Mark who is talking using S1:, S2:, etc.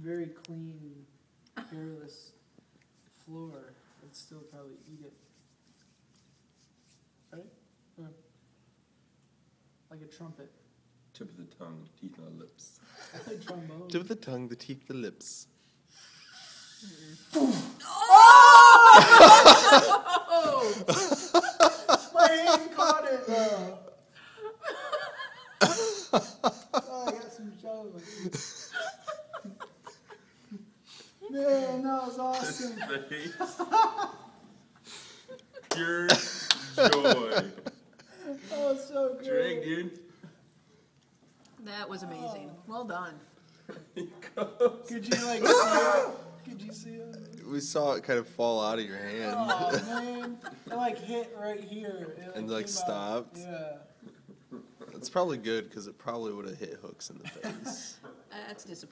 S1: very clean, hairless floor, I'd still probably eat it. Right? Like a trumpet.
S2: Tip of the tongue, teeth on the lips.
S1: I played trombone.
S3: Tip of the tongue, the teeth, the lips.
S1: Oh! My hand caught it, though. Oh, I got some jello. Man, that was awesome.
S2: Pure joy.
S1: That was so good.
S2: Drink, dude.
S4: That was amazing. Well done.
S1: Could you like see it? Could you see it?
S3: We saw it kind of fall out of your hand.
S1: Oh man, it like hit right here. It,
S3: And, like,
S1: came
S3: stopped?
S1: Out. Yeah.
S3: It's probably good because it probably would have hit Hooks in the face.
S4: That's disappointing.